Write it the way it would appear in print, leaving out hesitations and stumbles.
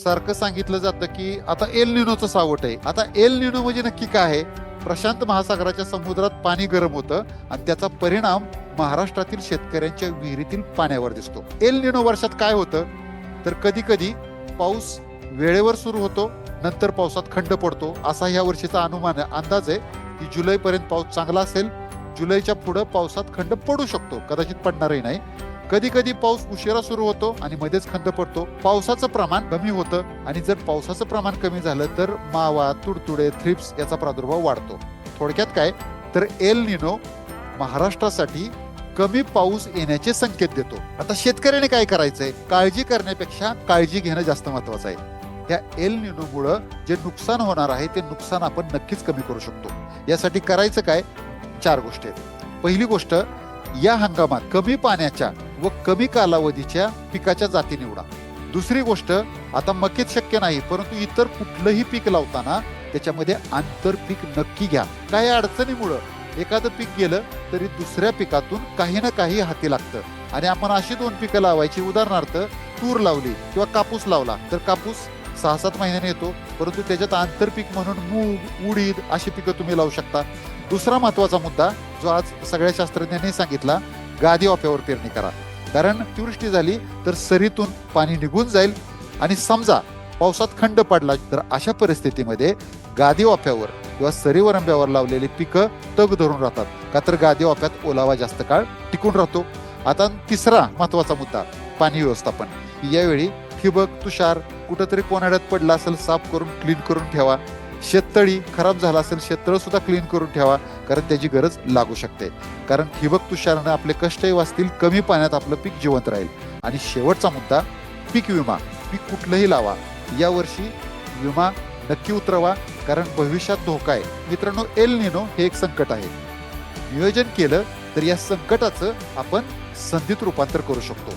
सारखं सांगितलं जातं की आता एल निनोचं सावट आहे. आता एल निनो म्हणजे नक्की काय आहे? प्रशांत महासागराच्या समुद्रात पाणी गरम होतं आणि त्याचा परिणाम महाराष्ट्रातील शेतकऱ्यांच्या विहिरीतील पाण्यावर दिसतो. एल निनो वर्षात काय होतं तर कधी कधी पाऊस वेळेवर सुरू होतो, नंतर पावसात खंड पडतो. असा या वर्षीचा अंदाज आहे की जुलैपर्यंत पाऊस चांगला असेल. जुलैच्या पुढे पावसात खंड पडू शकतो, कदाचित पडणारही नाही. कधी कधी पाऊस उशिरा सुरू होतो आणि मध्येच खंड पडतो. पावसाचं प्रमाण कमी होतं आणि जर पावसाचं प्रमाण कमी झालं तर मावा, तुडतुडे, थ्रिप्स याचा प्रादुर्भाव वाढतो. थोडक्यात काय तर एल निनो महाराष्ट्रासाठी कमी पाऊस येण्याचे संकेत देतो. आता शेतकऱ्याने काय करायचंय? काळजी करण्यापेक्षा काळजी घेणं जास्त महत्वाचं आहे. त्या एल निनोमुळं जे नुकसान होणार आहे ते नुकसान आपण नक्कीच कमी करू शकतो. यासाठी करायचं काय? 4 गोष्टी आहेत. पहिली गोष्ट, या हंगामात कमी पाण्याच्या व कमी कालावधीच्या पिकाच्या जाती निवडा. दुसरी गोष्ट, आता मकेत शक्य नाही परंतु इतर कुठलंही पीक लावताना त्याच्यामध्ये आंतरपीक नक्की घ्या. काही अडचणीमुळं एखादं पीक गेलं तरी दुसऱ्या पिकातून काही ना काही हाती लागतं आणि आपण अशी 2 पिकं लावायची. उदाहरणार्थ तूर लावली किंवा कापूस लावला तर कापूस 6-7 महिन्याने येतो, परंतु त्याच्यात आंतरपीक म्हणून मूग, उडीद अशी पिकं तुम्ही लावू शकता. दुसरा महत्वाचा मुद्दा जो आज सगळ्या शास्त्रज्ञांनी सांगितला, गादी वाफ्यावर पेरणी करा. कारण अतिवृष्टी झाली तर सरीतून पाणी निघून जाईल आणि समजा पावसात खंड पडला तर अशा परिस्थितीमध्ये गादी वाफ्यावर किंवा सरी वरंब्यावर लावलेली पिकं तग धरून राहतात, का तर गादी वाफ्यात ओलावा जास्त काळ टिकून राहतो. आता तिसरा महत्वाचा मुद्दा, पाणी व्यवस्थापन. यावेळी ठिबक, तुषार, कुठंतरी कोनाड्यात पडला असेल साफ करून क्लीन करून ठेवा. शेततळी खराब झाला असेल शेततळ सुद्धा क्लीन करून ठेवा, कारण त्याची गरज लागू शकते. कारण ठिबक तुषारानं आपले कष्टही वाचतील, कमी पाण्यात आपलं पीक जिवंत राहील. आणि शेवटचा मुद्दा, पीक विमा. पीक कुठलंही लावा, यावर्षी विमा नक्की उतरवा, कारण भविष्यात धोका आहे. मित्रांनो, एल निनो हे एक संकट आहे. नियोजन केलं तर या संकटाचं आपण संधीत रूपांतर करू शकतो.